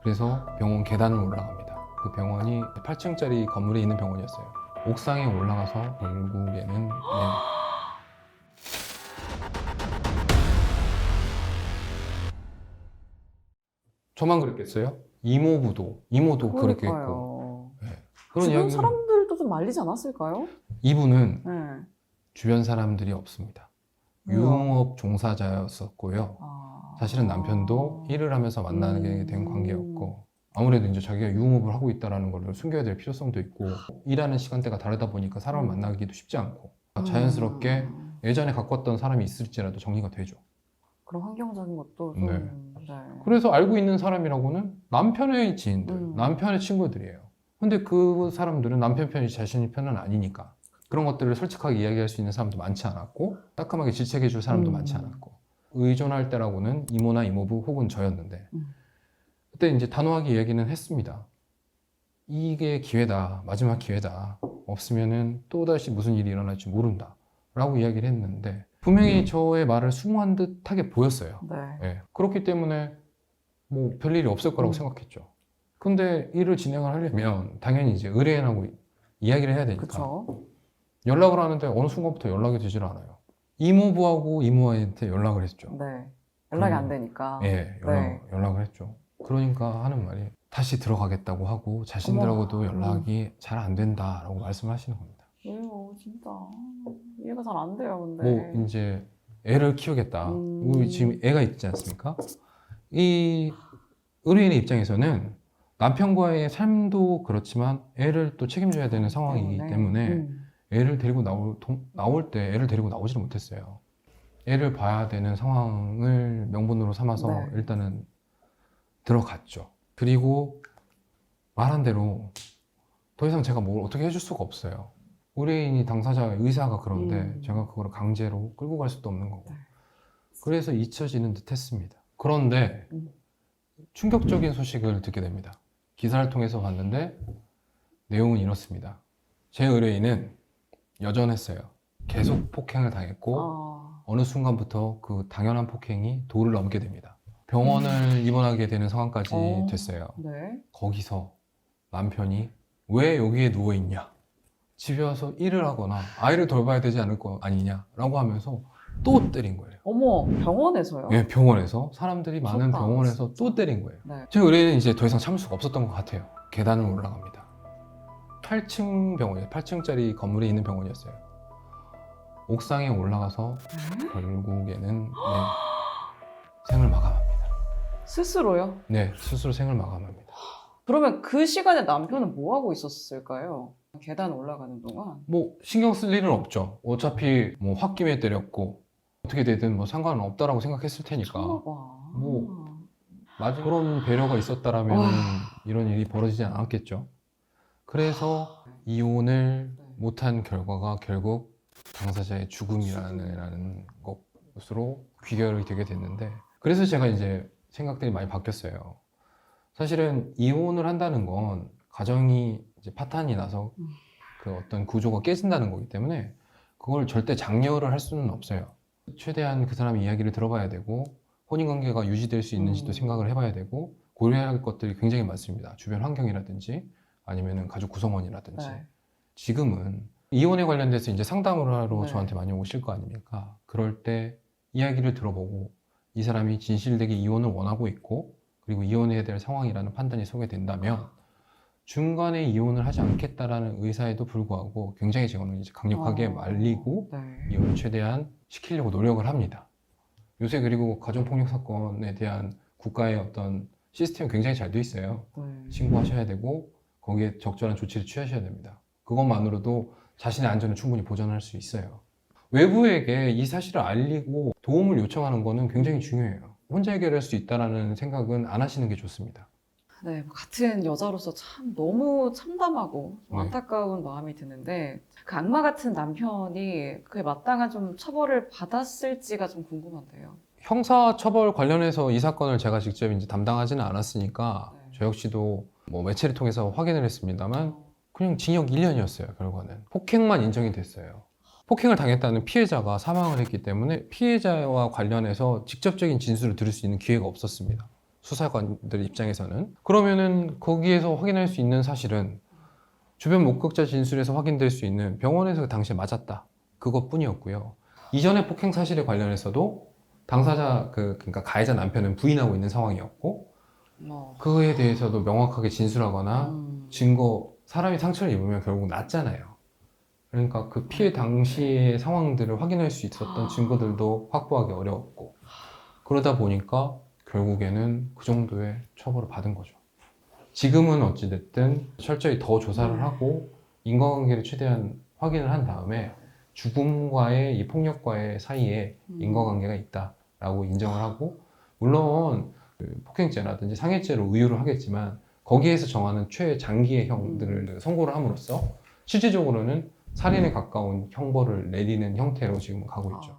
그래서 병원 계단을 올라갑니다. 그 병원이 8층짜리 건물에 있는 병원이었어요. 옥상에 올라가서 결국에는 저만 그랬겠어요? 이모도 그렇게 했고. 그러니까요. 네. 그런 주변 이야기를 사람들도 좀 말리지 않았을까요? 이분은 네. 주변 사람들이 없습니다. 왜요? 유흥업 종사자였었고요. 아. 사실은 남편도 일을 하면서 만나게 된 관계였고, 아무래도 이제 자기가 유흥업을 하고 있다는 걸 숨겨야 될 필요성도 있고, 일하는 시간대가 다르다 보니까 사람을 만나기도 쉽지 않고, 자연스럽게 예전에 가꿨던 사람이 있을지라도 정리가 되죠. 그런 환경적인 것도 좀. 네. 네. 그래서 알고 있는 사람이라고는 남편의 지인들, 남편의 친구들이에요. 근데 그 사람들은 남편 편이 자신의 편은 아니니까 그런 것들을 솔직하게 이야기할 수 있는 사람도 많지 않았고, 따끔하게 질책해 줄 사람도 많지 않았고, 의존할 때라고는 이모나 이모부 혹은 저였는데, 그때 이제 단호하게 이야기는 했습니다. 이게 기회다, 마지막 기회다, 없으면은 또다시 무슨 일이 일어날지 모른다 라고 이야기를 했는데, 분명히 저의 말을 숭고한 듯하게 보였어요. 네. 예. 그렇기 때문에 뭐 별일이 없을 거라고 생각했죠. 근데 일을 진행을 하려면 당연히 이제 의뢰인하고 이야기를 해야 되니까 그쵸. 연락을 하는데 어느 순간부터 연락이 되질 않아요. 이모부하고 이모한테 연락을 했죠. 네. 연락이 안 되니까. 예, 네. 연락을 했죠. 그러니까 하는 말이 다시 들어가겠다고 하고 자신들하고도 연락이 잘 안 된다라고 말씀하시는 겁니다. 왜요, 진짜. 이해가 잘 안 돼요, 근데. 뭐 이제 애를 키우겠다. 우리 지금 애가 있지 않습니까? 이 의뢰인의 입장에서는 남편과의 삶도 그렇지만 애를 또 책임져야 되는 상황이기 때문에 애를 데리고 나올 때 애를 데리고 나오지를 못했어요. 애를 봐야 되는 상황을 명분으로 삼아서 네. 일단은 들어갔죠. 그리고 말한 대로 더 이상 제가 뭘 어떻게 해줄 수가 없어요. 의뢰인이 당사자의 의사가 그런데 제가 그걸 강제로 끌고 갈 수도 없는 거고. 그래서 잊혀지는 듯 했습니다. 그런데 충격적인 소식을 듣게 됩니다. 기사를 통해서 봤는데 내용은 이렇습니다. 제 의뢰인은 여전했어요. 계속 폭행을 당했고 어느 순간부터 그 당연한 폭행이 도를 넘게 됩니다. 병원을 입원하게 되는 상황까지 됐어요. 네. 거기서 남편이 왜 여기에 누워있냐, 집에 와서 일을 하거나 아이를 돌봐야 되지 않을 거 아니냐라고 하면서 또 때린 거예요. 어머, 병원에서요? 예, 병원에서 사람들이 많은 무섭다, 병원에서 진짜. 또 때린 거예요. 네. 제 의뢰인은 이제 더 이상 참을 수가 없었던 것 같아요. 계단을 올라갑니다. 8층 병원이에요. 8층짜리 건물에 있는 병원이었어요. 옥상에 올라가서 결국에는 생을 마감합니다. 스스로요? 네, 스스로 생을 마감합니다. 그러면 그 시간에 남편은 뭐 하고 있었을까요? 계단 올라가는 동안? 뭐 신경 쓸 일은 없죠. 어차피 뭐 홧김에 때렸고 어떻게 되든 뭐 상관은 없다라고 생각했을 테니까. 뭐 맞아, 그런 배려가 있었다라면 이런 일이 벌어지지 않았겠죠. 그래서 이혼을 못한 결과가 결국 당사자의 죽음이라는 것으로 귀결이 되게 됐는데, 그래서 제가 이제 생각들이 많이 바뀌었어요. 사실은 이혼을 한다는 건 가정이 이제 파탄이 나서 그 어떤 구조가 깨진다는 거기 때문에 그걸 절대 장려를 할 수는 없어요. 최대한 그 사람의 이야기를 들어봐야 되고 혼인관계가 유지될 수 있는지도 생각을 해봐야 되고 고려해야 할 것들이 굉장히 많습니다. 주변 환경이라든지 아니면 가족 구성원이라든지. 네. 지금은 이혼에 관련돼서 이제 상담을 하러 네. 저한테 많이 오실 거 아닙니까? 그럴 때 이야기를 들어보고 이 사람이 진실되게 이혼을 원하고 있고 그리고 이혼해야 될 상황이라는 판단이 서게 된다면 중간에 이혼을 하지 않겠다라는 의사에도 불구하고 굉장히 저는 이제 강력하게 말리고 이혼을 최대한 시키려고 노력을 합니다. 요새 그리고 가정폭력 사건에 대한 국가의 어떤 시스템이 굉장히 잘 돼 있어요. 신고하셔야 되고 거기에 적절한 조치를 취하셔야 됩니다. 그것만으로도 자신의 안전을 충분히 보장할 수 있어요. 외부에게 이 사실을 알리고 도움을 요청하는 거는 굉장히 중요해요. 혼자 해결할 수 있다는 생각은 안 하시는 게 좋습니다. 네, 같은 여자로서 참 너무 참담하고 좀 네. 안타까운 마음이 드는데 그 악마 같은 남편이 그에 마땅한 좀 처벌을 받았을지가 좀 궁금한데요. 형사처벌 관련해서 이 사건을 제가 직접 이제 담당하지는 않았으니까 저 역시도 뭐 매체를 통해서 확인을 했습니다만 그냥 징역 1년이었어요. 결과는 폭행만 인정이 됐어요. 폭행을 당했다는 피해자가 사망을 했기 때문에 피해자와 관련해서 직접적인 진술을 들을 수 있는 기회가 없었습니다. 수사관들 입장에서는. 그러면은 거기에서 확인할 수 있는 사실은 주변 목격자 진술에서 확인될 수 있는 병원에서 그 당시에 맞았다. 그것뿐이었고요. 이전의 폭행 사실에 관련해서도 당사자 그러니까 가해자 남편은 부인하고 있는 상황이었고 그에 대해서도 명확하게 진술하거나 증거 사람이 상처를 입으면 결국 낫잖아요. 그러니까 그 피해 당시의 상황들을 확인할 수 있었던 증거들도 확보하기 어려웠고 그러다 보니까 결국에는 그 정도의 처벌을 받은 거죠. 지금은 어찌됐든 철저히 더 조사를 하고 인과관계를 최대한 확인을 한 다음에 죽음과의 이 폭력과의 사이에 인과관계가 있다라고 인정을 하고 물론 그 폭행죄라든지 상해죄로 의유를 하겠지만 거기에서 정하는 최장기의 형들을 선고를 함으로써 실질적으로는 살인에 가까운 형벌을 내리는 형태로 지금 가고 있죠.